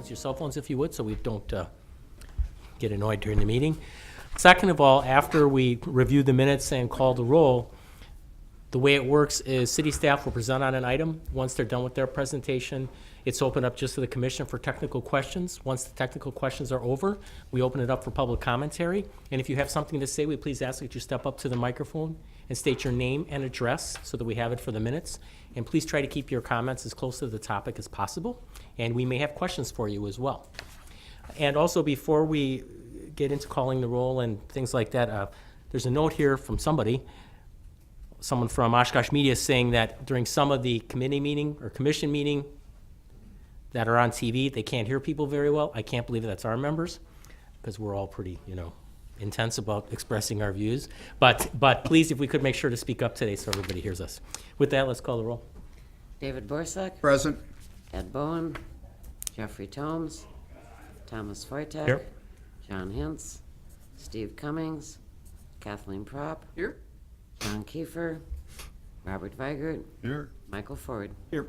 silence your cell phones if you would, so we don't get annoyed during the meeting. Second of all, after we review the minutes and call the roll, the way it works is city staff will present on an item. Once they're done with their presentation, it's opened up just to the commission for technical questions. Once the technical questions are over, we open it up for public commentary. And if you have something to say, we please ask that you step up to the microphone and state your name and address so that we have it for the minutes. And please try to keep your comments as close to the topic as possible. And we may have questions for you as well. And also, before we get into calling the roll and things like that, there's a note here from someone from Oshkosh Media saying that during some of the committee meeting or commission meeting that are on TV, they can't hear people very well. I can't believe that's our members, because we're all pretty, intense about expressing our views. But please, if we could make sure to speak up today so everybody hears us. With that, let's call the roll. David Borsak. Present. Ed Bowen. Jeffrey Tomes. Thomas Foytek. Here. John Hintz. Steve Cummings. Kathleen Propp. Here. John Kiefer. Robert Weigert. Here. Michael Ford. Here.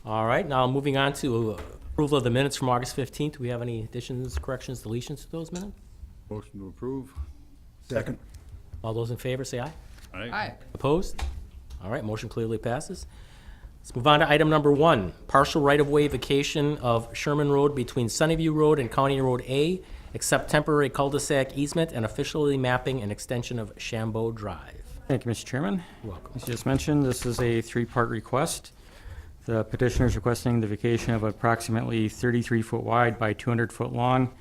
All right, now moving on to approval of the minutes from August 15th. Do we have any additions, corrections, deletions to those minutes? Motion to approve. Second. All those in favor, say aye. Aye. Opposed? All right, motion clearly passes. Let's move on to item number 1, partial right-of-way vacation of Sherman Road between Sunnyview Road and County Road A, except temporary cul-de-sac easement and officially mapping an extension of Shambo Drive. Thank you, Mr. Chairman. You're welcome. As just mentioned, this is a 3-part request. The petitioner is requesting the vacation of approximately 33-foot wide by 200-foot long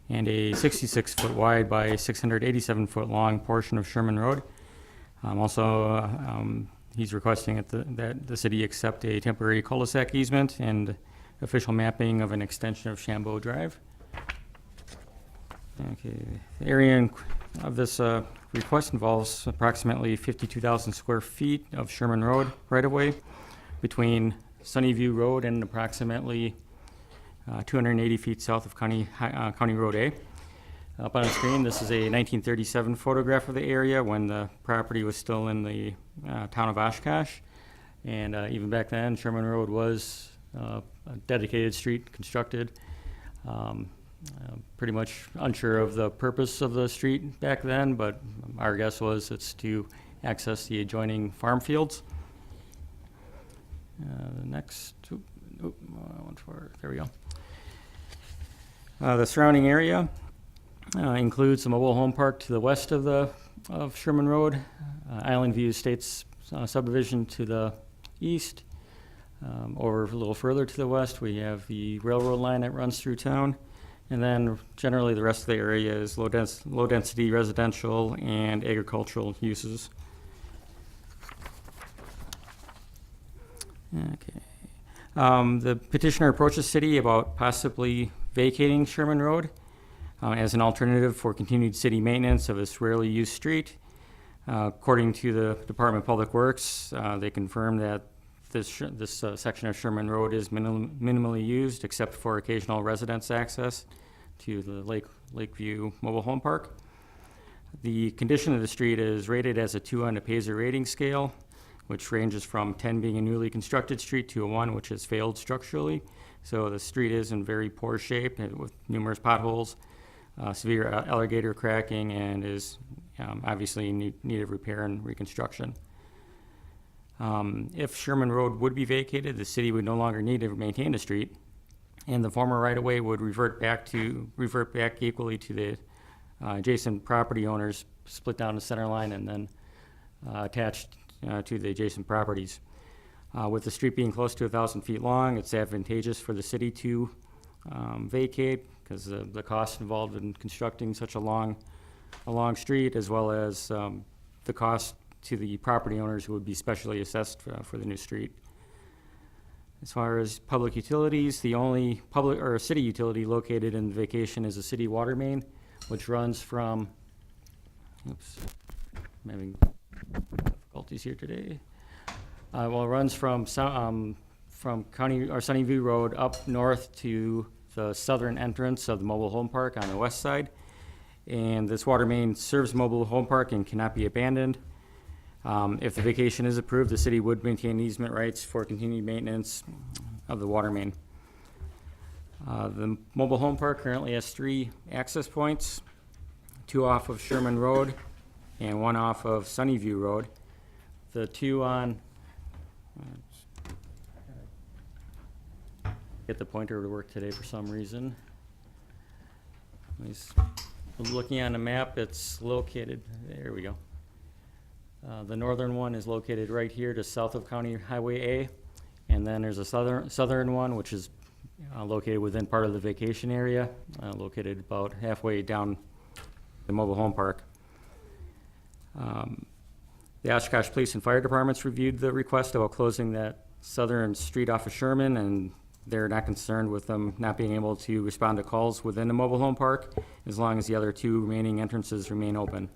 and a 66-foot wide by 687-foot long portion of Sherman Road. He's requesting that the city accept a temporary cul-de-sac easement and official mapping of an extension of Shambo Drive. Okay, the area of this request involves approximately 52,000 square feet of Sherman Road right-of-way between Sunnyview Road and approximately 280 feet south of County Road A. Up on the screen, this is a 1937 photograph of the area when the property was still in the town of Oshkosh. And even back then, Sherman Road was a dedicated street constructed. Pretty much unsure of the purpose of the street back then, but our guess was it's to access the adjoining farm fields. The next, there we go. The surrounding area includes a mobile home park to the west of Sherman Road, Island View Estates subdivision to the east. Over a little further to the west, we have the railroad line that runs through town. And then generally the rest of the area is low density residential and agricultural uses. Okay. The petitioner approached the city about possibly vacating Sherman Road as an alternative for continued city maintenance of this rarely used street. According to the Department of Public Works, they confirmed that this section of Sherman Road is minimally used except for occasional residence access to the Lakeview Mobile Home Park. The condition of the street is rated as a 2 on the Pazer rating scale, which ranges from 10 being a newly constructed street to a 1 which has failed structurally. So the street is in very poor shape with numerous potholes, severe alligator cracking, and is obviously in need of repair and reconstruction. If Sherman Road would be vacated, the city would no longer need to maintain the street, and the former right-of-way would revert back equally to the adjacent property owners, split down the center line, and then attached to the adjacent properties. With the street being close to 1,000 feet long, it's advantageous for the city to vacate because the cost involved in constructing such a long street, as well as the cost to the property owners who would be specially assessed for the new street. As far as public utilities, the only public or city utility located in the vacation is a city water main, which runs from, I'm having difficulties here today. It runs from County or Sunnyview Road up north to the southern entrance of the mobile home park on the west side. And this water main serves mobile home park and cannot be abandoned. If the vacation is approved, the city would maintain easement rights for continued maintenance of the water main. The mobile home park currently has 3 access points, 2 off of Sherman Road and 1 off of Sunnyview Road. The 2 on, get the pointer to work today for some reason. Looking on the map, it's located, there we go. The northern one is located right here just south of County Highway A. And then there's a southern one, which is located within part of the vacation area, located about halfway down the mobile home park. The Oshkosh Police and Fire Departments reviewed the request about closing that southern street off of Sherman, and they're not concerned with them not being able to respond to calls within the mobile home park as long as the other 2 remaining entrances remain open.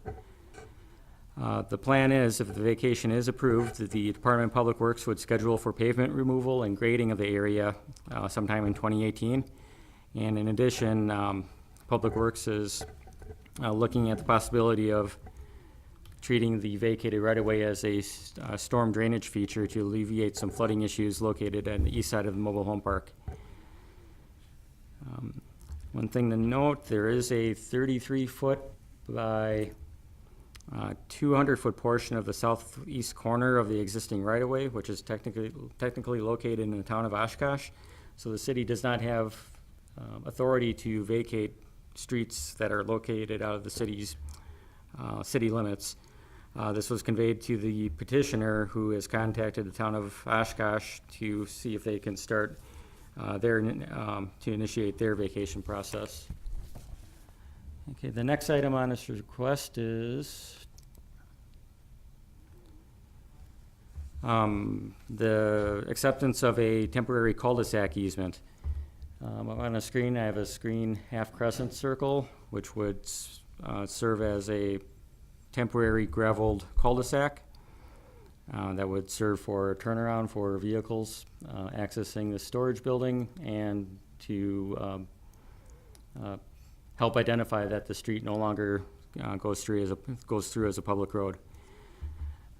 The plan is, if the vacation is approved, that the Department of Public Works would schedule for pavement removal and grading of the area sometime in 2018. And in addition, Public Works is looking at the possibility of treating the vacated right-of-way as a storm drainage feature to alleviate some flooding issues located on the east side of the mobile home park. One thing to note, there is a 33-foot by 200-foot portion of the southeast corner of the existing right-of-way, which is technically located in the town of Oshkosh. So the city does not have authority to vacate streets that are located out of the city's city limits. This was conveyed to the petitioner, who has contacted the town of Oshkosh to see if they can start to initiate their vacation process. Okay, the next item on this request is the acceptance of a temporary cul-de-sac easement. On the screen, I have a half crescent circle, which would serve as a temporary graveled cul-de-sac that would serve for a turnaround for vehicles accessing the storage building, and to help identify that the street no longer goes through as a public road.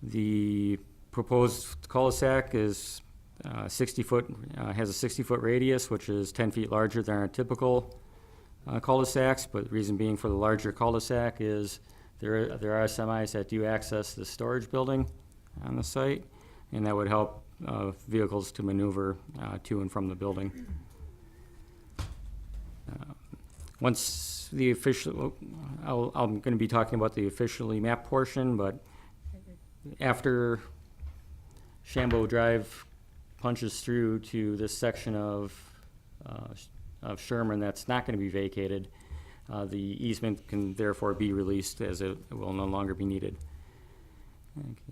The proposed cul-de-sac is 60-foot, has a 60-foot radius, which is 10 feet larger than our typical cul-de-sacs. But the reason being for the larger cul-de-sac is there are semis that do access the storage building on the site, and that would help vehicles to maneuver to and from the building. Once the official, I'm going to be talking about the officially mapped portion, but after Shambo Drive punches through to this section of Sherman that's not going to be vacated, the easement can therefore be released, as it will no longer be needed.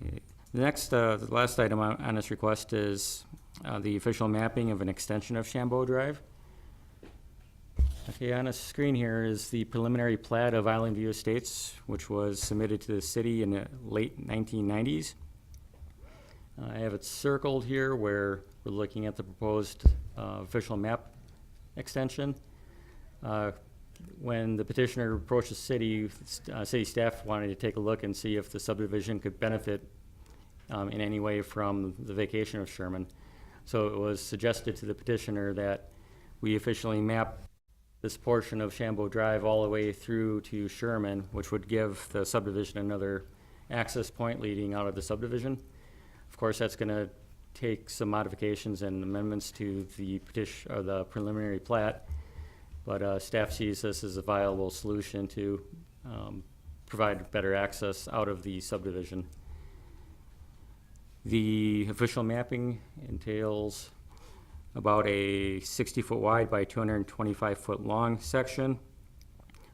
Okay. The next, the last item on this request is the official mapping of an extension of Shambo Drive. Okay, on the screen here is the preliminary plat of Island View Estates, which was submitted to the city in the late 1990s. I have it circled here where we're looking at the proposed official map extension. When the petitioner approached the city, city staff wanted to take a look and see if the subdivision could benefit in any way from the vacation of Sherman. So it was suggested to the petitioner that we officially map this portion of Shambo Drive all the way through to Sherman, which would give the subdivision another access point leading out of the subdivision. Of course, that's going to take some modifications and amendments to the petition or the preliminary plat, but staff sees this as a viable solution to provide better access out of the subdivision. The official mapping entails about a 60-foot wide by 225-foot long section,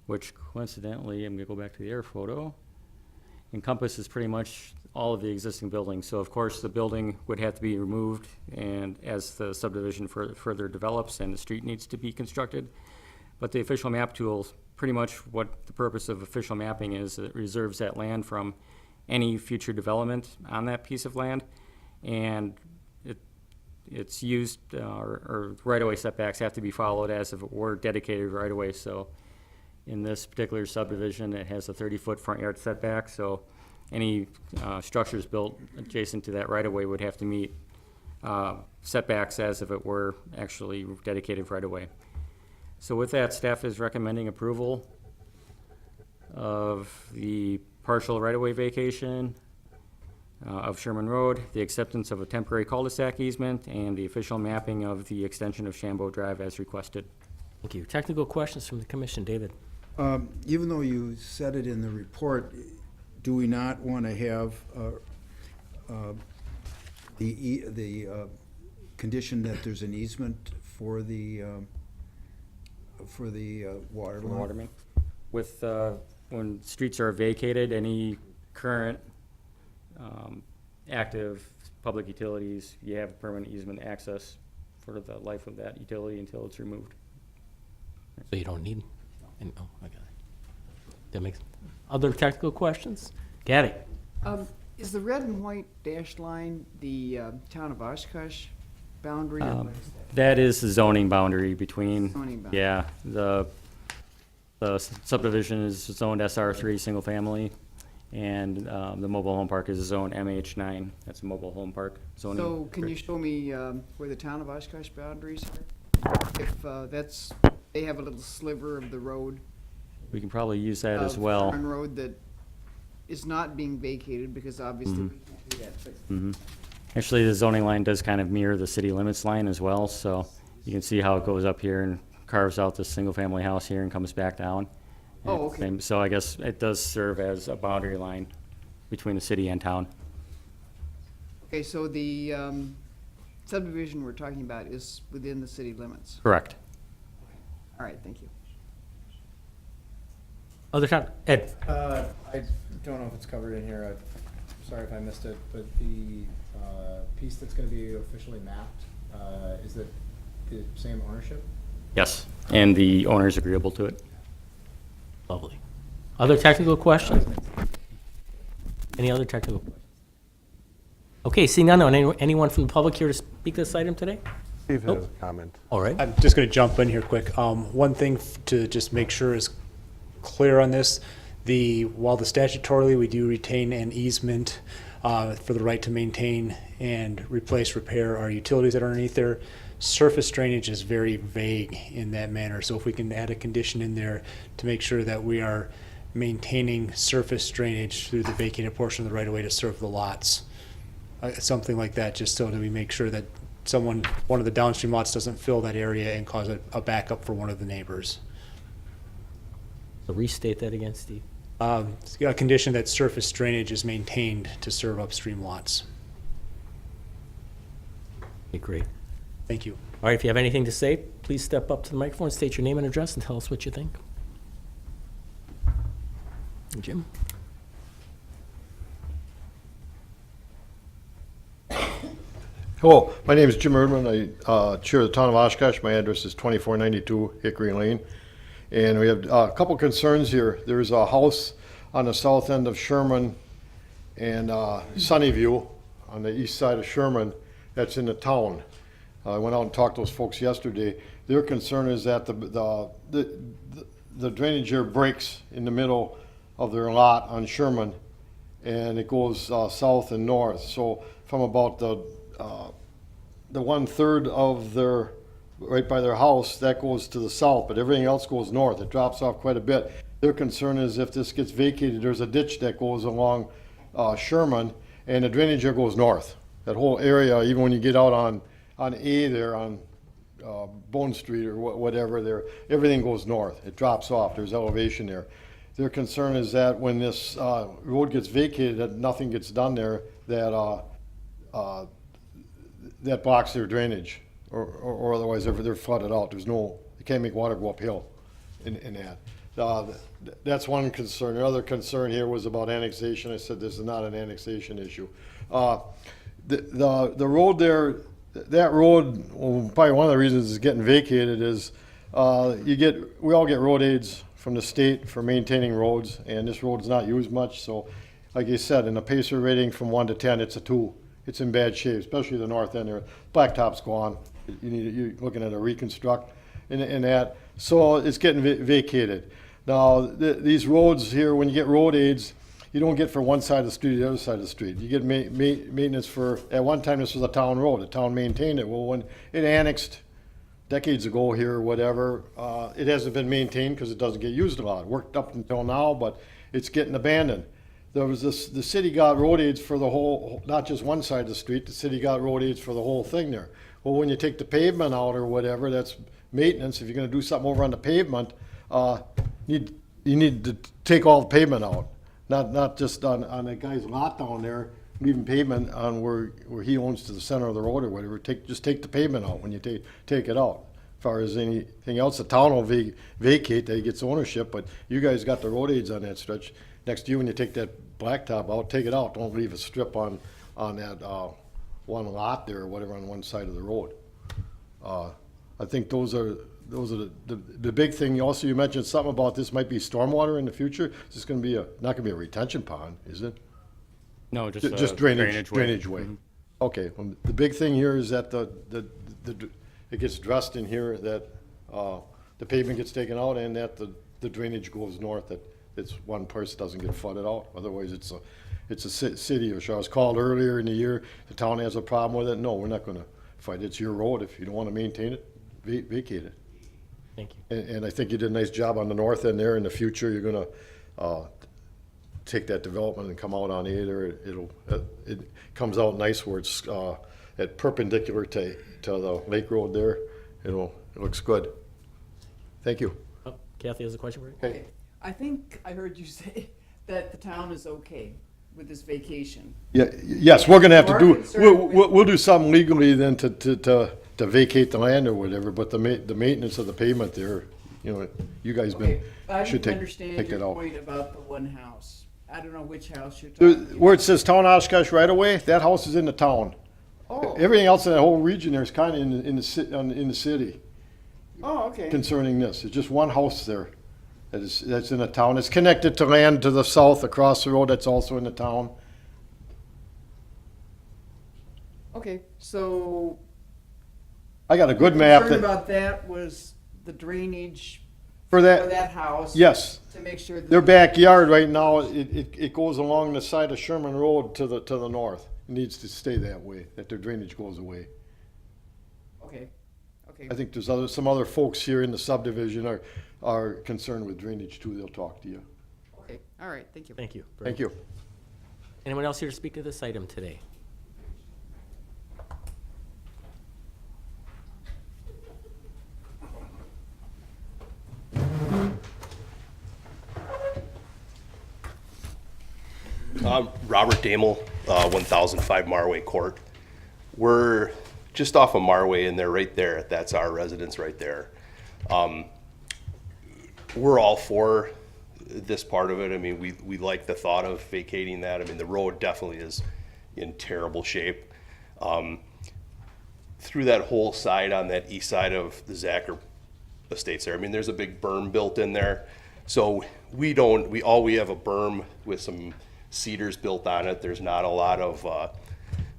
which coincidentally, I'm going to go back to the air photo, encompasses pretty much all of the existing buildings. So of course the building would have to be removed, and as the subdivision further develops and the street needs to be constructed. But the official map tool, pretty much what the purpose of official mapping is, it reserves that land from any future development on that piece of land, and it's used, or right-of-way setbacks have to be followed as if it were dedicated right-of-way. So in this particular subdivision, it has a 30-foot front yard setback, so any structures built adjacent to that right-of-way would have to meet setbacks as if it were actually dedicated right-of-way. So with that, staff is recommending approval of the partial right-of-way vacation of Sherman Road, the acceptance of a temporary cul-de-sac easement, and the official mapping of the extension of Shambo Drive as requested. Thank you. Technical questions from the commission. David? Even though you said it in the report, do we not want to have the condition that there's an easement for the water line? Water main. With, when streets are vacated, any current active public utilities, you have permanent easement access for the life of that utility until it's removed. So you don't need, oh, I got it. That makes, other technical questions? Gaddy? Is the red and white dashed line the town of Oshkosh boundary? That is the zoning boundary between, Zoning boundary. yeah, the subdivision is zoned SR3, single family, and the mobile home park is zoned MH9. That's a mobile home park zoning. So can you show me where the town of Oshkosh boundaries are? If that's, they have a little sliver of the road. We can probably use that as of well. Sherman Road that is not being vacated because obviously we can't do that. But Actually, the zoning line does kind of mirror the city limits line as well, so you can see how it goes up here and carves out this single-family house here and comes back down. Oh, okay. And so I guess it does serve as a boundary line between the city and town. Okay, so the subdivision we're talking about is within the city limits. Correct. All right, thank you. Other time, Ed? I don't know if it's covered in here, I'm sorry if I missed it, but the piece that's gonna be officially mapped, is it the same ownership? Yes, and the owner is agreeable to it. Lovely. Other technical questions? Any other technical questions? Okay, seeing none, anyone from the public here to speak to this item today? Steve Nope. has a comment. All right. I'm just going to jump in here quick. One thing to just make sure is clear on this, while the statutorily we do retain an easement for the right to maintain and replace, repair our utilities that are underneath there, surface drainage is very vague in that manner. So if we can add a condition in there to make sure that we are maintaining surface drainage through the vacated portion of the right-of-way to serve the lots. Something like that, just so that we make sure that one of the downstream lots doesn't fill that area and cause a backup for one of the neighbors. So restate that again, Steve. It's got a condition that surface drainage is maintained to serve upstream lots. Okay, great. Thank you. All right, if you have anything to say, please step up to the microphone, state your name and address, and tell us what you think. Jim? Hello, my name is Jim Erdman. I chair the town of Oshkosh. My address is 2492 Hickory Lane. And we have a couple concerns here. There's a house on the south end of Sherman and Sunnyview on the east side of Sherman that's in the town. I went out and talked to those folks yesterday. Their concern is that the drainage here breaks in the middle of their lot on Sherman, and it goes south and north. So from about the 1/3 of their, right by their house, that goes to the south, but everything else goes north. It drops off quite a bit. Their concern is if this gets vacated, there's a ditch that goes along Sherman, and the drainage here goes north. That whole area, even when you get out on A there, on Bone Street or whatever there, everything goes north. It drops off. There's elevation there. Their concern is that when this road gets vacated, that nothing gets done there, that blocks their drainage, or otherwise they're flooded out. There's no, you can't make water go uphill in that. That's one concern. The other concern here was about annexation. I said this is not an annexation issue. The road there, that road, well, probably one of the reasons it's getting vacated is we all get road aids from the state for maintaining roads, and this road's not used much. So, like you said, in a PACER rating from 1 to 10, it's a 2. It's in bad shape, especially the north end there. Blacktop's gone. You're looking at a reconstruct in that. So it's getting vacated. Now, these roads here, when you get road aids, you don't get for one side of the street or the other side of the street. You get maintenance for, at one time this was a town road. The town maintained it. Well, when it annexed decades ago here or whatever. It hasn't been maintained because it doesn't get used a lot. It worked up until now, but it's getting abandoned. There was this, the city got road aids for the whole, not just one side of the street, the city got road aids for the whole thing there. Well, when you take the pavement out or whatever, that's maintenance. If you're gonna do something over on the pavement, you need to take all the pavement out. Not just on the guy's lot down there, leaving pavement on where he owns to the center of the road or whatever. Just take the pavement out when you take it out. As far as anything else, the town will vacate, that he gets ownership, but you guys got the road aids on that stretch. Next year, when you take that blacktop out, take it out. Don't leave a strip on that one lot there or whatever on one side of the road. I think those are the big thing. Also, you mentioned something about this might be stormwater in the future. Is this going to be not going to be a retention pond, is it? No, just Just a drainage way. Okay, well, the big thing here is that it gets dressed in here, that the pavement gets taken out and that the drainage goes north, that it's one person doesn't get flooded out. Otherwise, it's a city issue. I was called earlier in the year, the town has a problem with it. No, we're not gonna fight. It's your road. If you don't wanna maintain it, vacate it. Thank you. And I think you did a nice job on the north end there. In the future, you're gonna take that development and come out on either. It comes out nice where it's at perpendicular to the lake road there. It looks good. Thank you. Oh, Kathy has a question for you? Okay. I think I heard you say that the town is okay with this vacation. Yeah, yes, we're gonna have to You are do, concerned with- we'll do something legally then to vacate the land or whatever, but the maintenance of the pavement there, you guys Okay, I should didn't take understand that your out. point about the one house. I don't know which house you're talking about. Where it says town Oshkosh right away, that house is in the town. Oh, Everything else in that whole region there is kinda in the city oh, okay. concerning this. It's just one house there that's in the town. It's connected to land to the south across the road that's also in the town. Okay, so I got a good map concern that, about that was the drainage for for that, that house. yes. To make sure that. Their backyard right now, it goes along the side of Sherman Road to the north. It needs to stay that way, that their drainage goes away. Okay, okay. I think there's some other folks here in the subdivision are concerned with drainage too. They'll talk to you. Okay, all right, thank you. Thank you. Thank you. Anyone else here to speak to this item today? Robert Damel, 1005 Marway Court. We're just off of Marway and they're right there. That's our residence right there. We're all for this part of it. I mean, we like the thought of vacating that. I mean, the road definitely is in terrible shape. Through that whole side on that east side of the Zacher estates there, I mean, there's a big berm built in there. So we have a berm with some cedars built on it. There's not a lot of,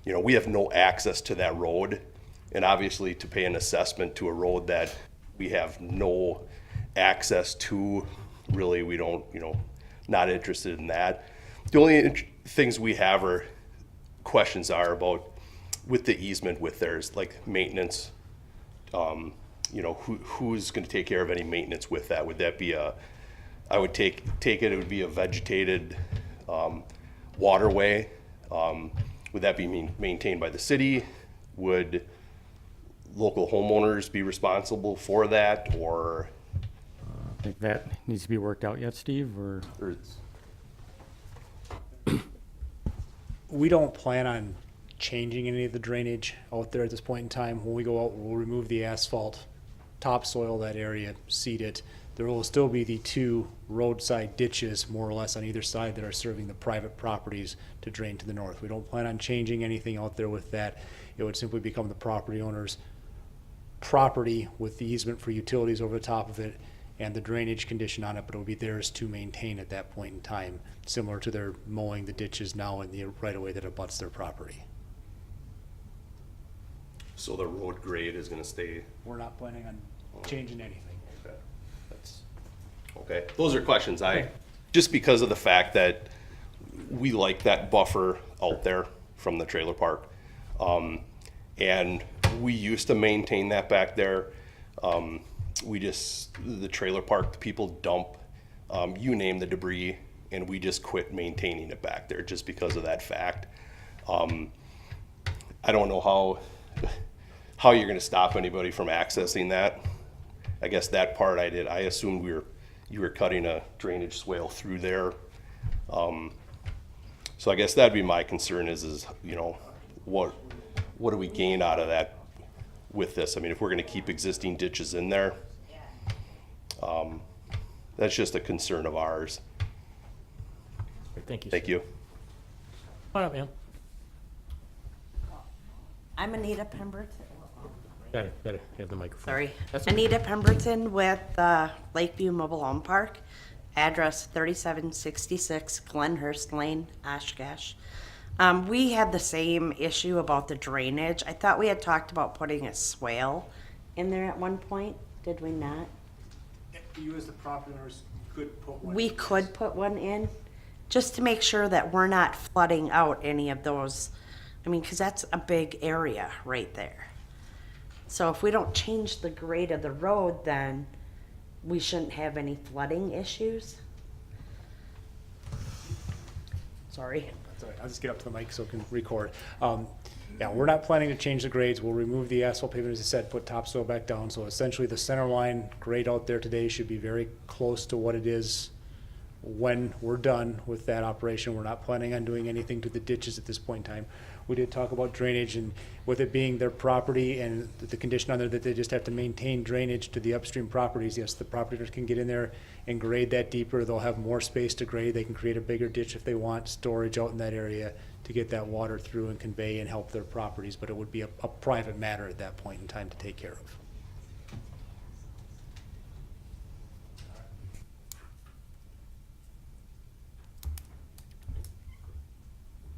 we have no access to that road. And obviously to pay an assessment to a road that we have no access to, really, we don't, not interested in that. The only things we have are questions are about with the easement with theirs, like maintenance. Who's going to take care of any maintenance with that? Would that be I would take it would be a vegetated waterway. Would that be maintained by the city? Would local homeowners be responsible for that, or I think that needs to be worked out yet, Steve, or? it's We don't plan on changing any of the drainage out there at this point in time. When we go out, we'll remove the asphalt, topsoil that area, seed it. There will still be the two roadside ditches, more or less, on either side that are serving the private properties to drain to the north. We don't plan on changing anything out there with that. It would simply become the property owner's property with the easement for utilities over the top of it and the drainage condition on it, but it will be theirs to maintain at that point in time, similar to their mowing the ditches now in the right-of-way that abuts their property. so the road grade is going to stay. We're not planning on changing anything. Okay. That's okay. Those are questions just because of the fact that we like that buffer out there from the trailer park. And we used to maintain that back there. The trailer park, the people dump, you name the debris, and we just quit maintaining it back there just because of that fact. I don't know how you're gonna stop anybody from accessing that. I guess that part I did. I assumed you were cutting a drainage swale through there. So I guess that'd be my concern is, you know, what do we gain out of that with this? I mean, if we're gonna keep existing ditches in there, that's just a concern of ours. Thank you. Thank you. Come on up, ma'am. I'm Anita Pemberton. Gotta have the microphone. Sorry. That's okay. Anita Pemberton with Lakeview Mobile Home Park, address 3766 Glenhurst Lane, Oshkosh. We had the same issue about the drainage. I thought we had talked about putting a swale in there at one point. Did we not? You as the property owners could put one. We could put one in, just to make sure that we're not flooding out any of those. I mean, because that's a big area right there. So if we don't change the grade of the road, then we shouldn't have any flooding issues. Sorry. Sorry, I'll just get up to the mic so I can record. Yeah, we're not planning to change the grades. We'll remove the asphalt pavement, as I said, put topsoil back down. So essentially, the center line grade out there today should be very close to what it is when we're done with that operation. We're not planning on doing anything to the ditches at this point in time. We did talk about drainage, and with it being their property and the condition on there that they just have to maintain drainage to the upstream properties, yes, the property owners can get in there and grade that deeper. They'll have more space to grade. They can create a bigger ditch if they want storage out in that area to get that water through and convey and help their properties, but it would be a private matter at that point in time to take care of.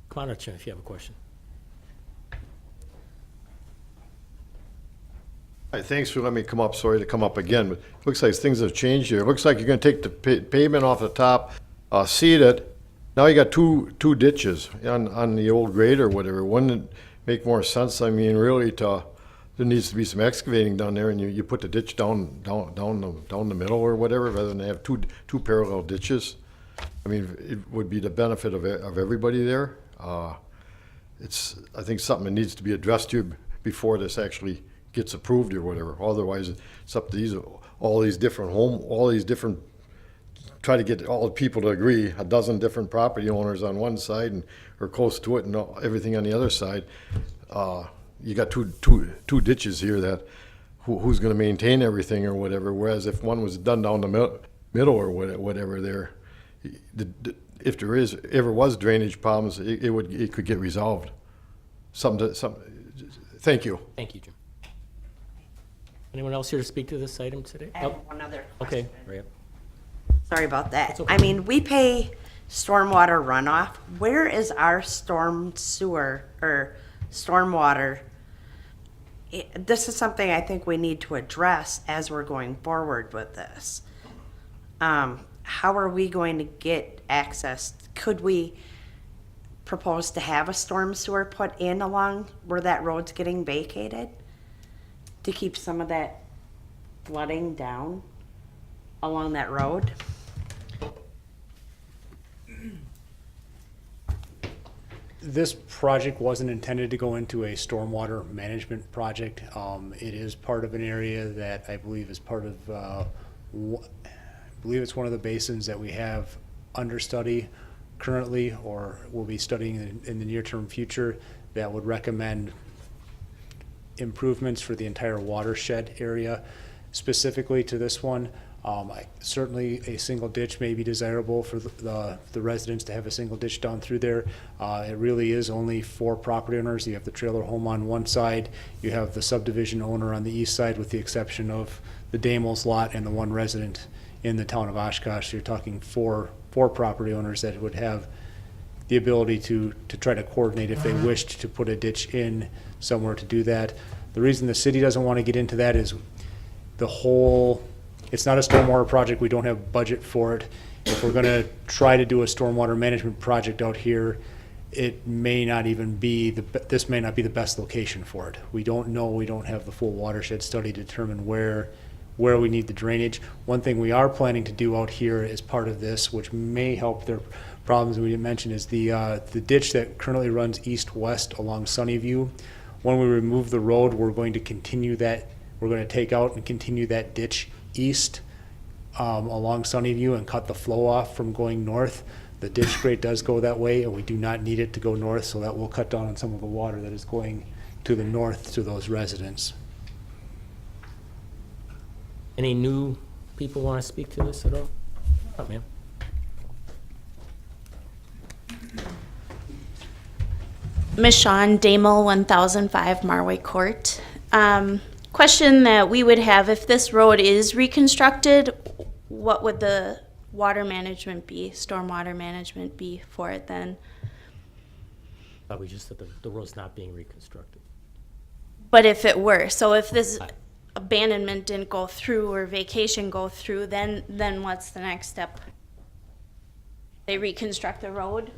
Come on up, Jim, if you have a question. Hi, thanks for letting me come up. Sorry to come up again, but it looks like things have changed here. It looks like you're gonna take the pavement off the top, seed it. Now you got two ditches on the old grade or whatever. Wouldn't it make more sense? I mean, really, there needs to be some excavating down there, and you put the ditch down the middle or whatever, rather than have two parallel ditches. I mean, it would be the benefit of everybody there. It's, I think, something that needs to be addressed here before this actually gets approved or whatever. Otherwise, it's up to all these different, try to get all the people to agree, a dozen different property owners on one side and, or close to it, and everything on the other side. You got two ditches here that, who's gonna maintain everything or whatever, whereas if one was done down the middle or whatever there, if there ever was drainage problems, it could get resolved. Thank you. Thank you, Jim. Anyone else here to speak to this item today? I have one other Okay, question. right up. Sorry about that. It's okay. I mean, we pay stormwater runoff. Where is our storm sewer or stormwater? This is something I think we need to address as we're going forward with this. How are we going to get access? Could we propose to have a storm sewer put in along where that road's getting vacated to keep some of that flooding down along that road? This project wasn't intended to go into a stormwater management project. It is part of an area that I believe is part of, I believe it's one of the basins that we have under study currently, or will be studying in the near-term future, that would recommend improvements for the entire watershed area. Specifically to this one, certainly a single ditch may be desirable for the residents to have a single ditch down through there. It really is only 4 property owners. You have the trailer home on one side, you have the subdivision owner on the east side, with the exception of the Damos lot and the 1 resident in the town of Oshkosh. You're talking four property owners that would have the ability to try to coordinate if they wished to put a ditch in somewhere to do that. The reason the city doesn't want to get into that is it's not a stormwater project. We don't have budget for it. If we're going to try to do a stormwater management project out here, it may not even be this may not be the best location for it. We don't know. We don't have the full watershed study to determine where we need the drainage. One thing we are planning to do out here as part of this, which may help their problems we didn't mention, is the ditch that currently runs east-west along Sunnyview. When we remove the road, we're going to continue that. We're going to take out and continue that ditch east along Sunnyview and cut the flow off from going north. The ditch grate does go that way, and we do not need it to go north, so that will cut down on some of the water that is going to the north to those residents. Any new people want to speak to this at all? Oh, ma'am. Miss Shawn, Damel 1005 Marway Court. Question that we would have, if this road is reconstructed, what would the water management be, stormwater management be for it then? Thought we just said the road's not being reconstructed. But if it were, so if this abandonment didn't go through or vacation go through, then what's the next step? They reconstruct the road?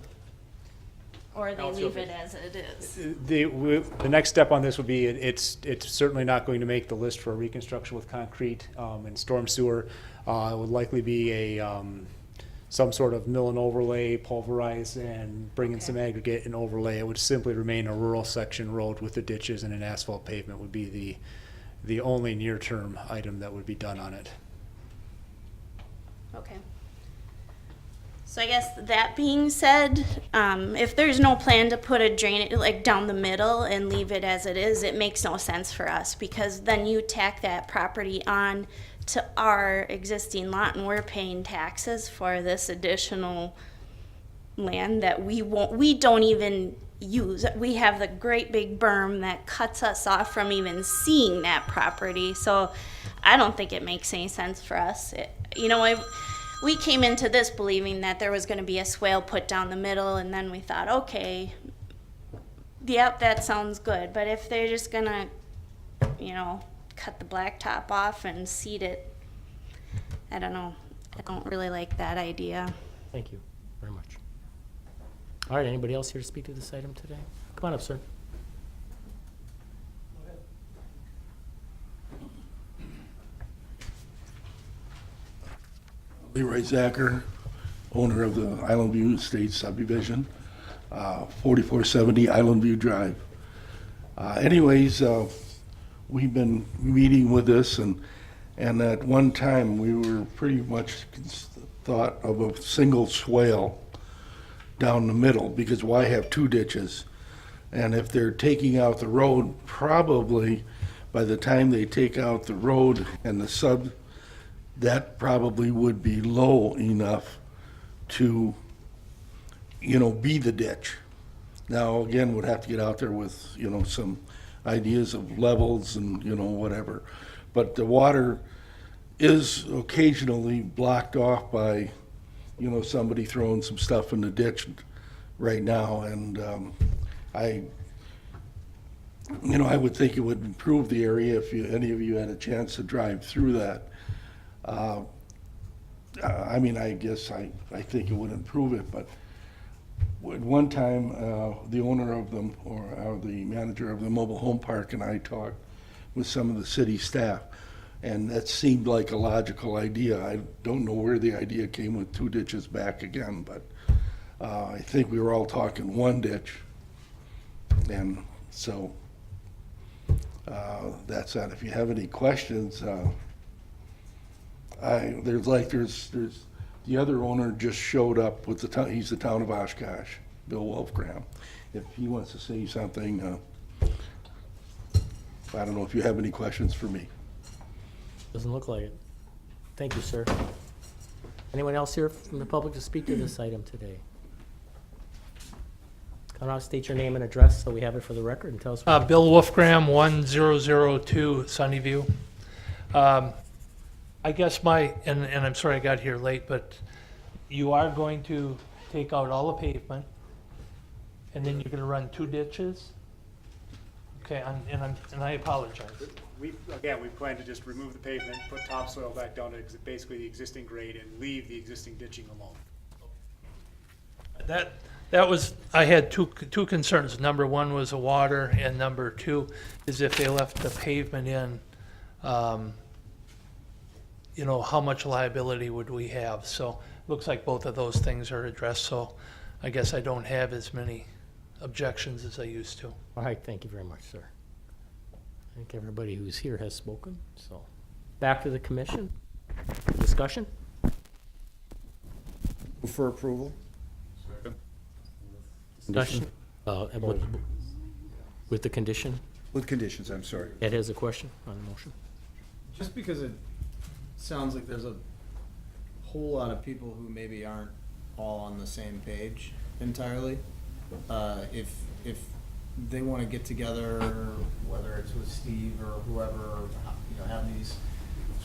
Or they leave it as it is? The next step on this would be, it's certainly not going to make the list for reconstruction with concrete and storm sewer. It would likely be a some sort of mill and overlay, pulverize, and bring in some aggregate and overlay. It would simply remain a rural section road with the ditches and an asphalt pavement would be the only near-term item that would be done on it. Okay. So I guess that being said, if there's no plan to put a drain like down the middle and leave it as it is, it makes no sense for us, because then you tack that property on to our existing lot and we're paying taxes for this additional land that we don't even use. We have the great big berm that cuts us off from even seeing that property. So I don't think it makes any sense for us. We came into this believing that there was going to be a swale put down the middle, and then we thought, okay, yep, that sounds good. But if they're just going to, cut the blacktop off and seed it, I don't know. I don't really like that idea. Thank you very much. All right, anybody else here to speak to this item today? Come on up, sir. Leroy Zacher, owner of the Island View Estates subdivision, 4470 Island View Drive. We've been meeting with this, and at one time we were pretty much thought of a single swale down the middle, because why have two ditches? And if they're taking out the road, probably by the time they take out the road and the sub, that probably would be low enough to, be the ditch. Now, again, would have to get out there with, some ideas of levels and, whatever. But the water is occasionally blocked off by, somebody throwing some stuff in the ditch right now. And I would think it would improve the area if any of you had a chance to drive through that. I guess I think it would improve it, but at one time, the owner of them, or the manager of the mobile home park, and I talked with some of the city staff, and that seemed like a logical idea. I don't know where the idea came with two ditches back again, but I think we were all talking one ditch, and so that's that. If you have any questions, there's the other owner just showed up with he's the town of Oshkosh, Bill Wolfgram. If he wants to say something, I don't know if you have any questions for me. Doesn't look like it. Thank you, sir. Anyone else here from the public to speak to this item today? Come out, state your name and address so we have it for the record, and tell us. Bill Wolfgram, 1002 Sunnyview. I guess and I'm sorry I got here late, but you are going to take out all the pavement, and then you're going to run two ditches? Okay, and I apologize. We plan to just remove the pavement, put topsoil back down to basically the existing grade, and leave the existing ditching alone. That was, I had two concerns. Number one was the water, and number two is if they left the pavement in, you know, how much liability would we have? So, looks like both of those things are addressed, so I guess I don't have as many objections as I used to. All right, thank you very much, sir. I think everybody who's here has spoken, so. Back to the commission. Discussion? Move for approval? Discussion? And with the condition? With conditions, I'm sorry. Ed has a question on the motion. Just because it sounds like there's a whole lot of people who maybe aren't all on the same page entirely, if they want to get together, whether it's with Steve or whoever, you know, have these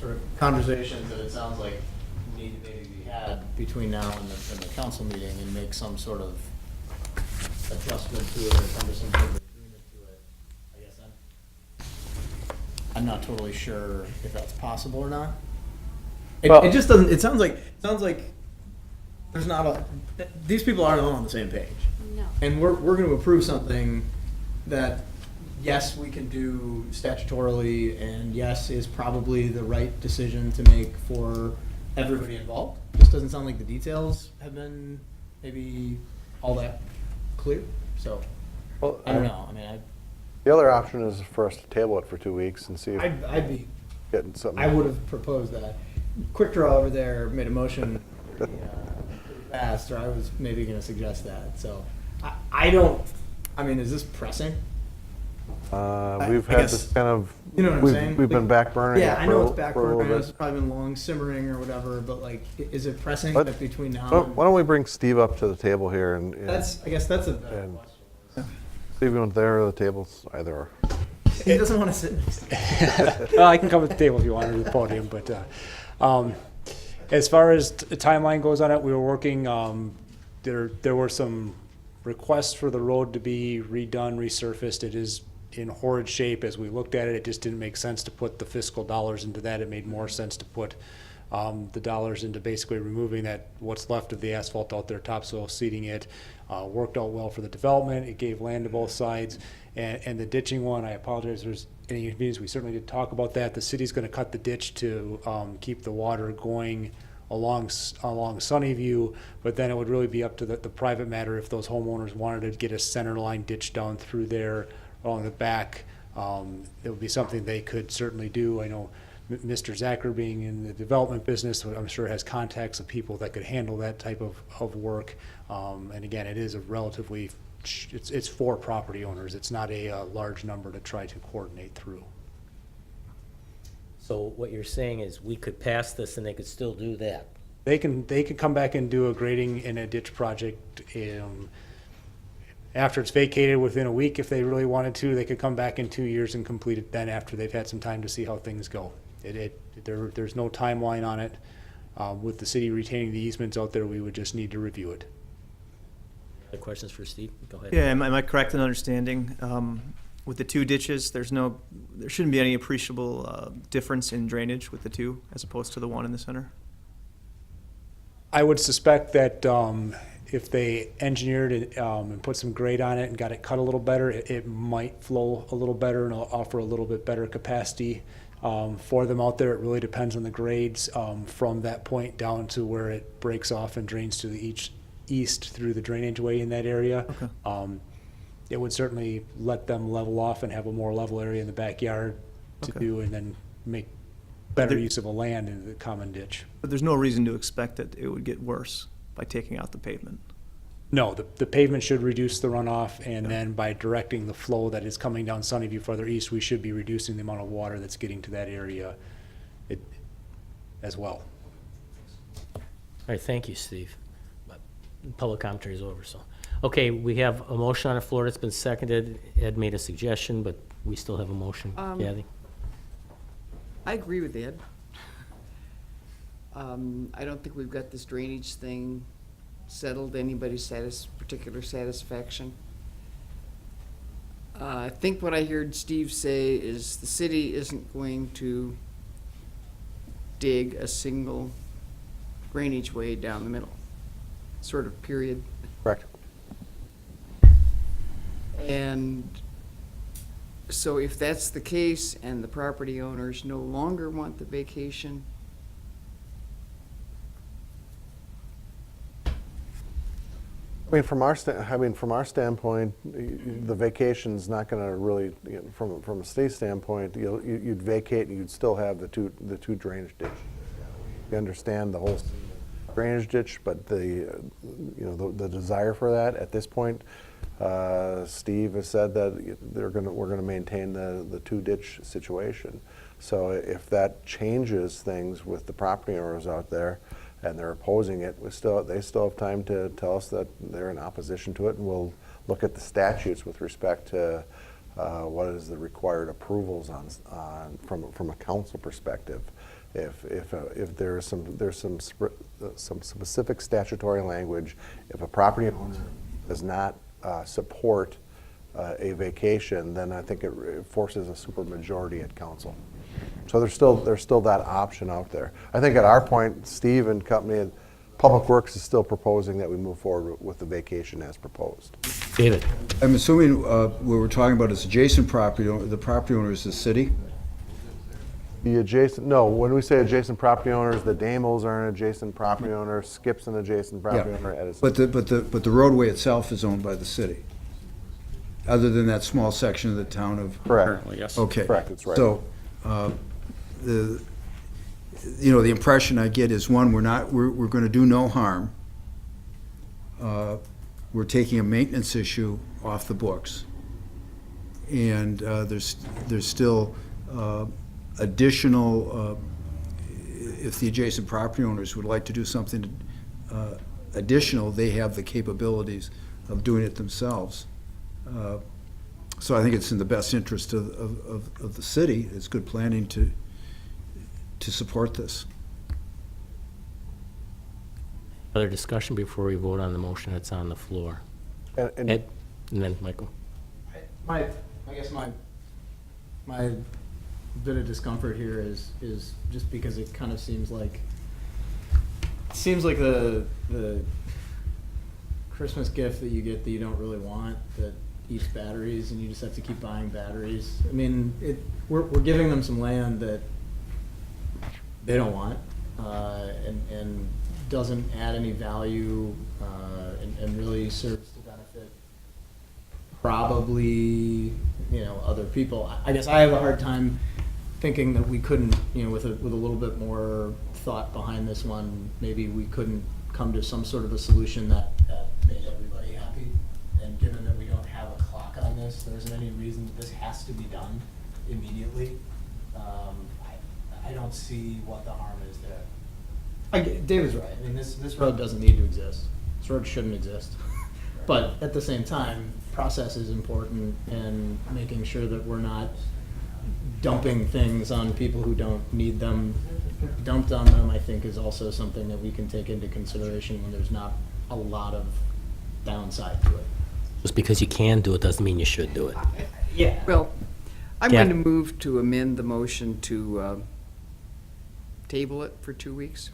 sort of conversations that it sounds like need to maybe be had between now and the council meeting, and make some sort of adjustment to it or come to some sort of agreement to it. I guess I'm not totally sure if that's possible or not. It just doesn't. It sounds like there's not a. These people aren't all on the same page. No. And we're going to approve something that, yes, we can do statutorily, and yes, is probably the right decision to make for everybody involved. Just doesn't sound like the details have been maybe all that clear. So, Well, I don't know. I mean, The other option is for us to table it for 2 weeks and see if I'd be. getting something. I would have proposed that. Quick Draw over there made a motion pretty fast, or I was maybe going to suggest that. So I don't. I mean, is this pressing? We've I had guess- this kind of, You know what I'm we've, saying? we've been back burning. Yeah, it I for know a- it's back for a burner. I little know bit. it's probably been long simmering or whatever, but like, is it pressing But- that between now Why and? why don't we bring Steve up to the table here and I guess that's a better and- question. Steve, you want there or the tables, either or. He doesn't want to sit next to me. Well, I can come to the table if you want, or the podium, but, as far as the timeline goes on it, we were working, there were some requests for the road to be redone, resurfaced. It is in horrid shape. As we looked at it, it just didn't make sense to put the fiscal dollars into that. It made more sense to put, the dollars into basically removing that, what's left of the asphalt out there, topsoil, seeding it. Worked out well for the development. It gave land to both sides. And the ditching one, I apologize if there's any inconvenience. We certainly did talk about that. The city's gonna cut the ditch to, keep the water going along Sunnyview, but then it would really be up to the private matter if those homeowners wanted to get a center line ditch down through there along the back. It would be something they could certainly do. I know Mr. Zacher, being in the development business, I'm sure has contacts of people that could handle that type of work. And again, it is a relatively, it's for property owners. It's not a large number to try to coordinate through. So what you're saying is we could pass this and they could still do that? They can come back and do a grading and a ditch project, after it's vacated within a week. If they really wanted to, they could come back in 2 years and complete it then, after they've had some time to see how things go. There's no timeline on it. With the city retaining the easements out there, we would just need to review it. Other questions for Steve? Go ahead. Yeah, am I correct in understanding, with the two ditches, there shouldn't be any appreciable difference in drainage with the two as opposed to the one in the center? I would suspect that if they engineered it and put some grade on it and got it cut a little better, it might flow a little better and offer a little bit better capacity for them out there. It really depends on the grades from that point down to where it breaks off and drains to the east through the drainage way in that area. Okay. It would certainly let them level off and have a more level area in the backyard to Okay. do, and then make better use of a land in the common ditch. But there's no reason to expect that it would get worse by taking out the pavement. No, the pavement should reduce the runoff, and then by directing the flow that is coming down Sunnyview further east, we should be reducing the amount of water that's getting to that area as well. All right, thank you, Steve. But public commentary is over, so. Okay, we have a motion on the floor that's been seconded. Ed made a suggestion, but we still have a motion. Kathy? I agree with Ed. I don't think we've got this drainage thing settled to anybody's particular satisfaction. I think what I heard Steve say is the city isn't going to dig a single drainage way down the middle, sort of period. Correct. And so if that's the case and the property owners no longer want the vacation, I mean, from our standpoint, the vacation's not going to really, from a state standpoint, you'd vacate and you'd still have the two drainage ditches. You understand the whole drainage ditch, but the desire for that at this point, Steve has said that we're going to maintain the two ditch situation. So if that changes things with the property owners out there, and they're opposing it, they still have time to tell us that they're in opposition to it, and we'll look at the statutes with respect to what is the required approvals from a council perspective. If there's some specific statutory language, if a property owner does not support a vacation, then I think it forces a supermajority at council. So there's still that option out there. I think at our point, Steve and company, Public Works is still proposing that we move forward with the vacation as proposed. David? I'm assuming what we're talking about is adjacent property, the property owner is the city? No, when we say adjacent property owners, the Damos are an adjacent property owner, Skip's an adjacent property owner. But the roadway itself is owned by the city, other than that small section of the town of? Correct. Yes. Okay. Correct, that's right. So, the impression I get is, one, we're going to do no harm. We're taking a maintenance issue off the books. And there's still additional, if the adjacent property owners would like to do something additional, they have the capabilities of doing it themselves. So I think it's in the best interest of the city. It's good planning to support this. Other discussion before we vote on the motion that's on the floor? Ed, and then Michael. I guess my bit of discomfort here is just because it kind of seems like the Christmas gift that you get that you don't really want, that eats batteries, and you just have to keep buying batteries. I mean, we're giving them some land that they don't want, and doesn't add any value, and really serves to benefit probably, other people. I guess I have a hard time thinking that we couldn't, with a little bit more thought behind this one, maybe we couldn't come to some sort of a solution that made everybody happy. And given that we don't have a clock on this, there isn't any reason that this has to be done immediately. I don't see what the harm is there. David's right. I mean, this road doesn't need to exist. This road shouldn't exist. But at the same time, process is important, and making sure that we're not dumping things on people who don't need them, dumped on them, I think is also something that we can take into consideration when there's not a lot of downside to it. Just because you can do it doesn't mean you should do it. Yeah. Well, I'm Yeah. going to move to amend the motion to table it for 2 weeks,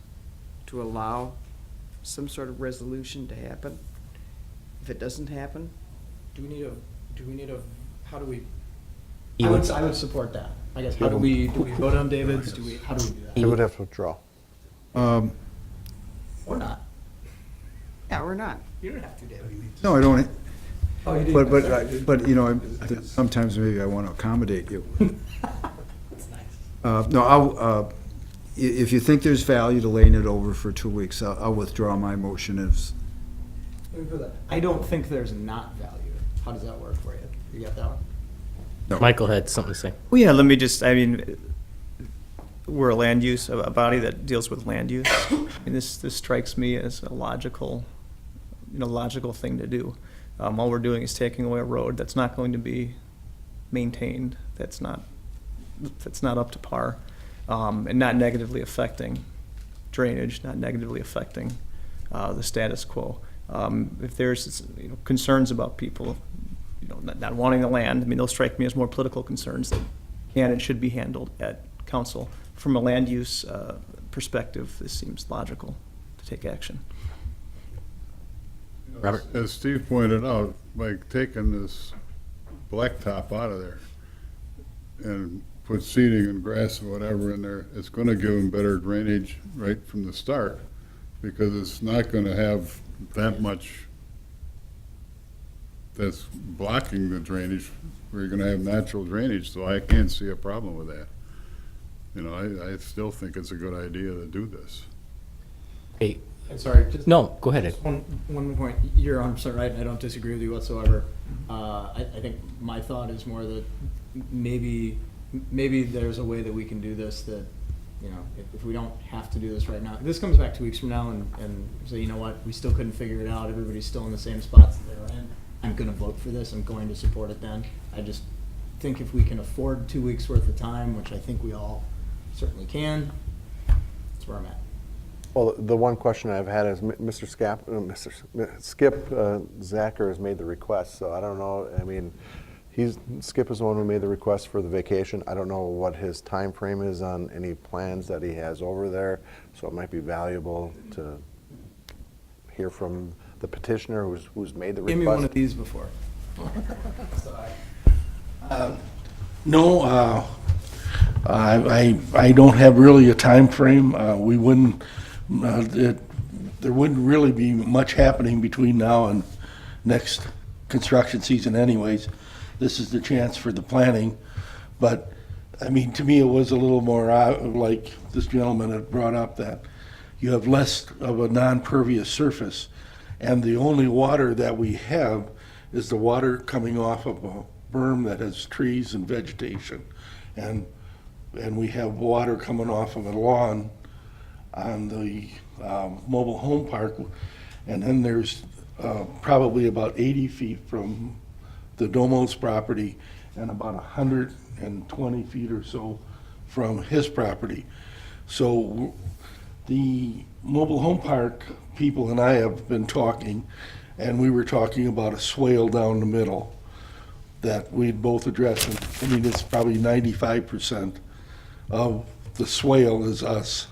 to allow some sort of resolution to happen. If it doesn't happen, Do we need a, how do we? You I would- would support that. I guess, do we vote on David's? How do we do that? They would have to withdraw. Or not? yeah, or not. You don't have to, David. No, I don't, Oh, you do? but sometimes maybe I want to accommodate you. No, if you think there's value to laying it over for 2 weeks, I'll withdraw my motion if, I don't think there's not value. How does that work for you? You got that one? Michael had something to say. Well, yeah, we're a land use, a body that deals with land use. And this strikes me as a logical thing to do. All we're doing is taking away a road that's not going to be maintained, that's not up to par, and not negatively affecting drainage, not negatively affecting the status quo. If there's concerns about people not wanting the land, those strike me as more political concerns that can and should be handled at council. From a land use perspective, this seems logical to take action. Robert? As Steve pointed out, by taking this blacktop out of there and put seeding and grass or whatever in there, it's gonna give them better drainage right from the start, because it's not gonna have that much that's blocking the drainage, where you're gonna have natural drainage, so I can't see a problem with that. You know, I still think it's a good idea to do this. Hey, Sorry, just no, go ahead, Ed. one more point. You're 100% right, and I don't disagree with you whatsoever. I think my thought is more that maybe there's a way that we can do this that, you know, if we don't have to do this right now. If this comes back 2 weeks from now and say, you know what, we still couldn't figure it out, everybody's still in the same spots that they were in, I'm gonna vote for this, I'm going to support it then. I just think if we can afford 2 weeks worth of time, which I think we all certainly can, that's where I'm at. Well, the one question I've had is Mr. Skip Zacher has made the request, so I don't know, I mean, Skip is the one who made the request for the vacation. I don't know what his time frame is on any plans that he has over there, so it might be valuable to hear from the petitioner who's made the request. Give me one of these before. No, I don't have really a time frame. We wouldn't, there wouldn't really be much happening between now and next construction season anyways. This is the chance for the planning, but, I mean, to me, it was a little more, like this gentleman had brought up, that you have less of a non-pervious surface, and the only water that we have is the water coming off of a berm that has trees and vegetation, and we have water coming off of a lawn on the mobile home park, and then there's probably about 80 feet from the Domo's property and about 120 feet or so from his property. So the mobile home park people and I have been talking, and we were talking about a swale down the middle that we'd both address. And I mean, it's probably 95% of the swale is us.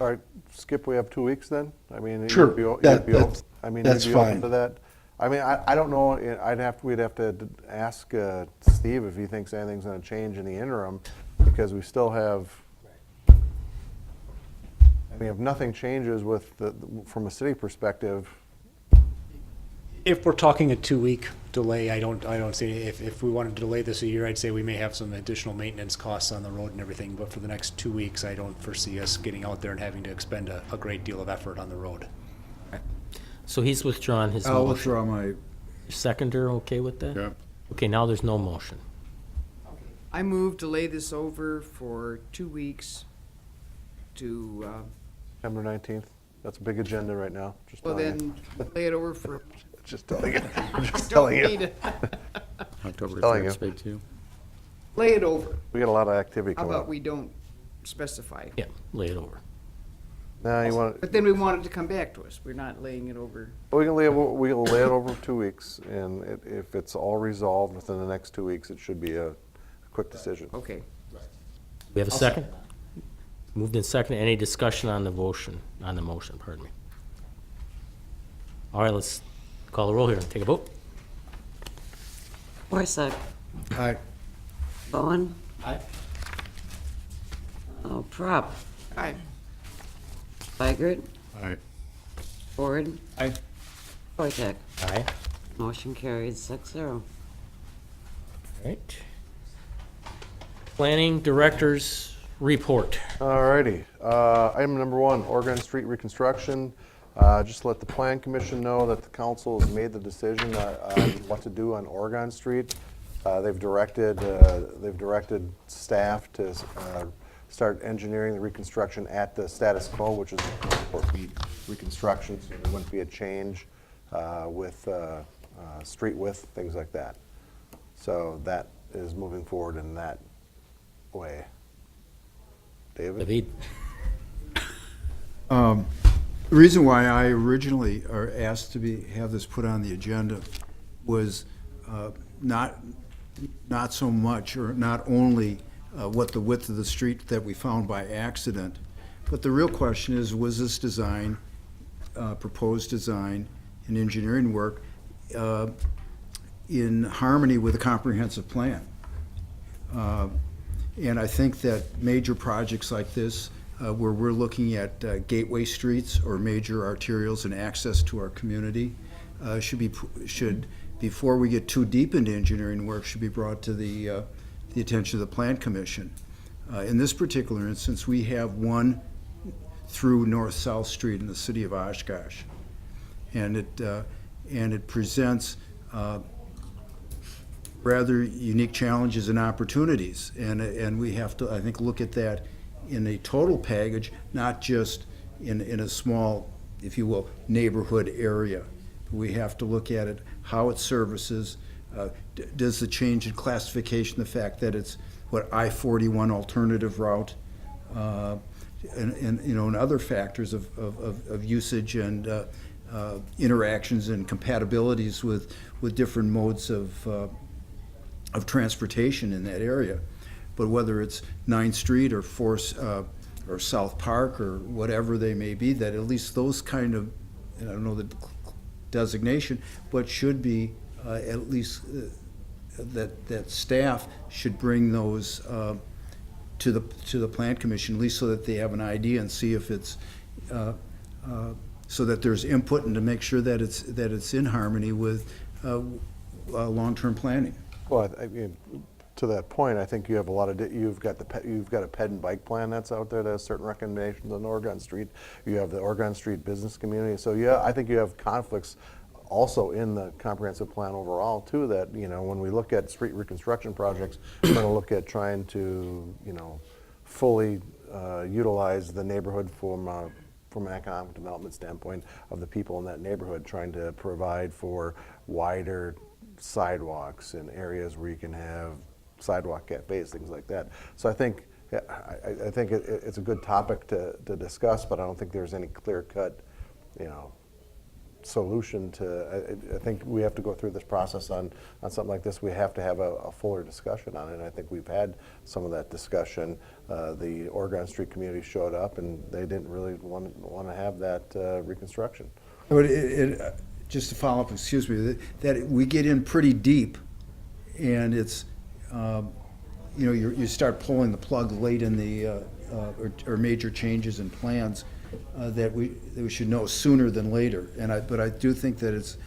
All right, Skip, we have 2 weeks then? I mean, Sure, you'd be o- that- you'd be o- that's- I mean, that's you'd be open fine. to that? I mean, I don't know, we'd have to ask Steve if he thinks anything's gonna change in the interim, because we still have, I mean, if nothing changes from a city perspective, If we're talking a 2-week delay, I don't see, if we wanted to delay this a year, I'd say we may have some additional maintenance costs on the road and everything, but for the next 2 weeks, I don't foresee us getting out there and having to expend a great deal of effort on the road. So he's withdrawn his I'll motion. withdraw my, Seconder, okay with that? Yeah. Okay, now there's no motion. I move to lay this over for 2 weeks to, September 19th, that's a big agenda right now, just well telling you. then, lay it over for. Just telling you, I'm just telling you. October Telling 3rd, you. big too. Lay it over. We got a lot of activity How coming about up. we don't specify? Yeah, lay it over. Now, you want, But then we want it to come back to us. We're not laying it over. we can lay it over 2 weeks, and if it's all resolved within the next 2 weeks, it should be a quick decision. Okay. We have a second? Moved in second. Any discussion on the motion, pardon me? All right, let's call the roll here and take a vote. Borsuk, aye. Bowen, Aye. Prop, Aye. Weigert, Aye. Ford, Aye. Wojtek. Aye. Motion carried 6-0. All right. Planning Director's Report. Alrighty, item number 1, Oregon Street reconstruction. Just to let the Plan Commission know that the council has made the decision on what to do on Oregon Street. They've directed staff to start engineering the reconstruction at the status quo, which is 4 feet reconstruction, so there wouldn't be a change with street width, things like that. So that is moving forward in that way. David? David? The reason why I originally asked to have this put on the agenda was not so much, or not only what the width of the street that we found by accident, but the real question is, was this design, proposed design and engineering work in harmony with a comprehensive plan. And I think that major projects like this, where we're looking at gateway streets or major arterials and access to our community, should, before we get too deep into engineering work, should be brought to the attention of the Plan Commission. In this particular instance, we have one through North-South Street in the city of Oshkosh. And it presents rather unique challenges and opportunities. And we have to, I think, look at that in a total package, not just in a small, if you will, neighborhood area. We have to look at it, how it services, does the change in classification, the fact that it's what I-41 alternative route, and you know, and other factors of usage and interactions and compatibilities with different modes of transportation in that area. But whether it's 9th Street or or South Park or whatever they may be, that at least those kind of, and I don't know the designation, but should be at least that staff should bring those to the Plan Commission, at least so that they have an idea and see if it's so that there's input and to make sure that it's in harmony with long-term planning. Well, I mean, to that point, I think you have a lot of, you've got a ped and bike plan that's out there that has certain recommendations on Oregon Street. You have the Oregon Street business community. So yeah, I think you have conflicts also in the comprehensive plan overall too, that, you know, when we look at street reconstruction projects, we're going to look at trying to, you know, fully utilize the neighborhood from an economic development standpoint of the people in that neighborhood, trying to provide for wider sidewalks in areas where you can have sidewalk cafes, things like that. So I think, yeah, I think it's a good topic to discuss, but I don't think there's any clear-cut, you know, solution to. I think we have to go through this process on something like this. We have to have a fuller discussion on it, and I think we've had some of that discussion. The Oregon Street community showed up, and they didn't really want to have that reconstruction. But just to follow up, excuse me, that we get in pretty deep, and it's, you know, you start pulling the plug late in the, or major changes in plans that we should know sooner than later. But I do think that it's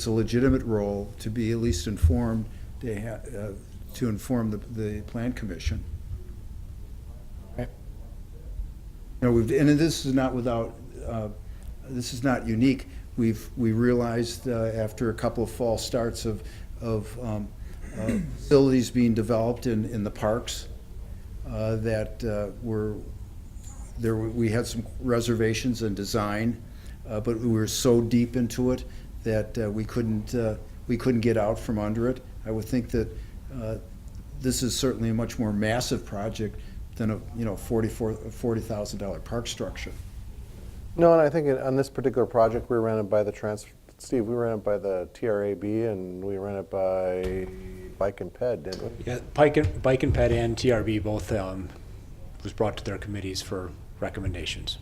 a legitimate role to be at least informed, to inform the Plan Commission. Okay. You know, and this is not without. This is not unique. We realized after a couple of false starts of facilities being developed in the parks that we had some reservations in design, but we were so deep into it that we couldn't get out from under it. I would think that this is certainly a much more massive project than a $40,000 park structure. No, and I think on this particular project, we ran it by the Steve, we ran it by the TRAB, and we ran it by Bike and Ped, didn't we? Yeah, Bike and Ped and TRB both was brought to their committees for recommendations.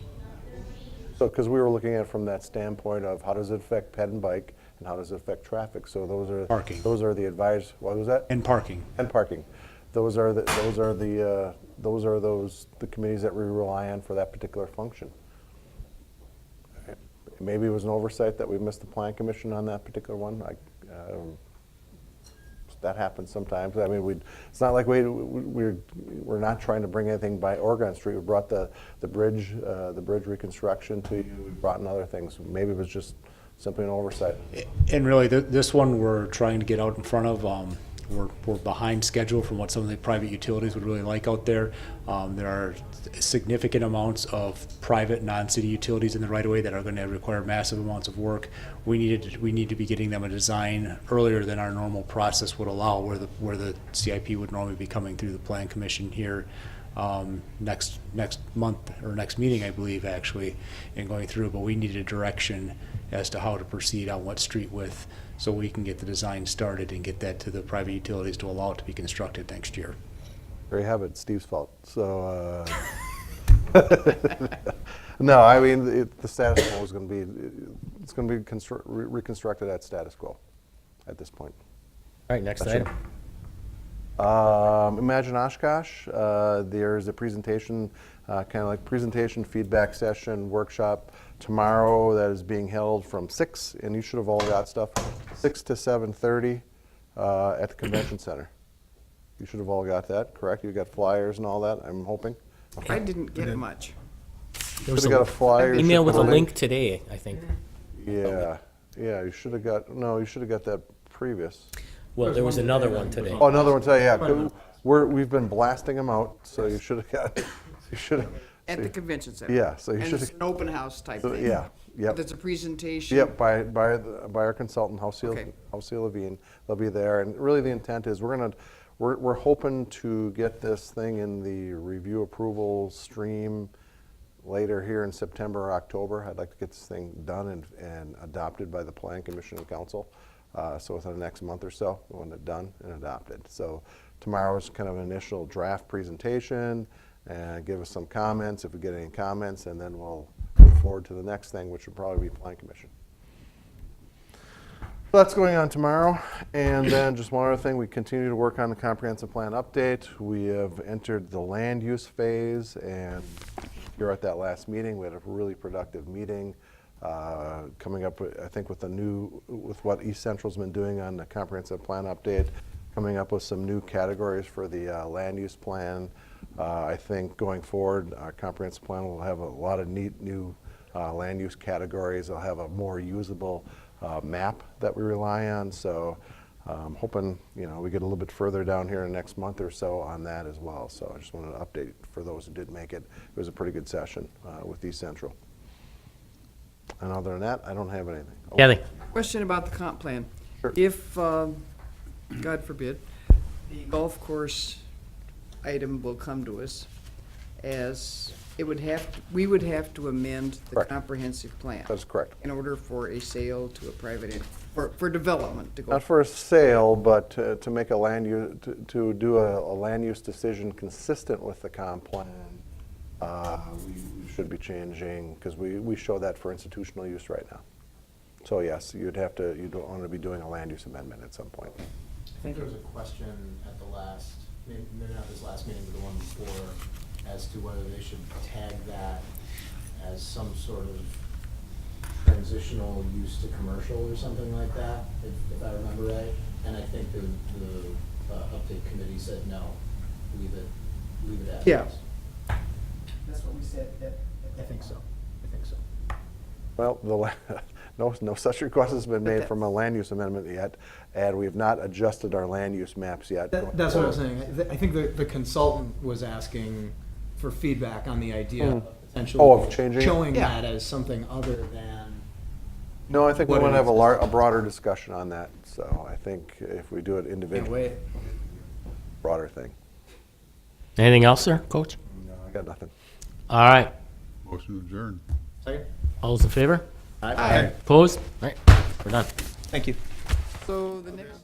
So, because we were looking at it from that standpoint of how does it affect ped and bike, and how does it affect traffic? So those are Parking. Those are the advised. What was that? And parking. And parking. Those are the committees that we rely on for that particular function. Maybe it was an oversight that we missed the Plan Commission on that particular one. That happens sometimes. I mean, it's not like we're not trying to bring anything by Oregon Street. We brought the bridge reconstruction to you. We brought in other things. Maybe it was just simply an oversight. And really, this one we're trying to get out in front of. We're behind schedule from what some of the private utilities would really like out there. There are significant amounts of private non-city utilities in the right-of-way that are going to require massive amounts of work. We need to be getting them a design earlier than our normal process would allow, where the CIP would normally be coming through the Plan Commission here next month or next meeting, I believe, actually, and going through. But we need a direction as to how to proceed on what street width, so we can get the design started and get that to the private utilities to allow it to be constructed next year. There you have it, Steve's fault. So, no, I mean, the status quo is going to be, it's going to be reconstructed at status quo. at this point. All right, next That's it. item. Imagine Oshkosh, there's a presentation, kind of like presentation, feedback session, workshop tomorrow that is being held from 6, and you should have all got stuff, 6 to 7:30 at the convention center. You should have all got that, correct? You got flyers and all that, I'm hoping? I didn't get much. There was Should have got a flyer. email with a should- link today, I think. Yeah, you should have got, no, you should have got that previous. Well, there was another one today. Oh, another one today, yeah. We've been blasting them out, so you should have got, you should have. At the convention center. Yeah, so you And should it's have. an open house type thing. Yeah, yep. There's a presentation. Yep, by our consultant, House Okay. Levine. They'll be there, and really the intent is we're hoping to get this thing in the review approval stream later here in September or October. I'd like to get this thing done and adopted by the Plan Commission and Council. So within the next month or so, we want it done and adopted. So tomorrow is kind of an initial draft presentation, and give us some comments if we get any comments, and then we'll move forward to the next thing, which would probably be Plan Commission. So that's going on tomorrow. And then just one other thing, we continue to work on the comprehensive plan update. We have entered the land use phase, and you're at that last meeting. We had a really productive meeting. Coming up, I think, with what East Central's been doing on the comprehensive plan update, coming up with some new categories for the land use plan. I think going forward, our comprehensive plan will have a lot of neat new land use categories. It'll have a more usable map that we rely on. So I'm hoping, we get a little bit further down here in the next month or so on that as well. So I just wanted to update for those who did make it. It was a pretty good session with East Central. And other than that, I don't have anything. Oh, Kathy? Question about the comp plan. Sure. If, God forbid, the golf course item will come to us as, we would have to amend the Correct. comprehensive plan That's correct. in order for a sale to a private, for development to go. Not for a sale, but to make a land use, to do a land use decision consistent with the comp plan. We should be changing, because we show that for institutional use right now. So yes, you'd want to be doing a land use amendment at some point. I think there was a question at the last, maybe not this last meeting, but the one before, as to whether they should tag that as some sort of transitional use to commercial or something like that, if I remember right. And I think the update committee said no, leave it as Yeah. is. That's what we said. I think so. Well, no such request has been made from a land use amendment yet, and we have not adjusted our land use maps yet. That's what I was saying. I think the consultant was asking for feedback on the idea of potentially of changing it? showing Yeah. that as something other than. No, I think we What want to it have is. a broader discussion on that. So I think if we do it Can't individually, wait. broader thing. Anything else, sir, Coach? No, I got nothing. All right. Motion adjourned. Second? All those in favor? Aye. Opposed? All right, we're done. Thank you. So the next.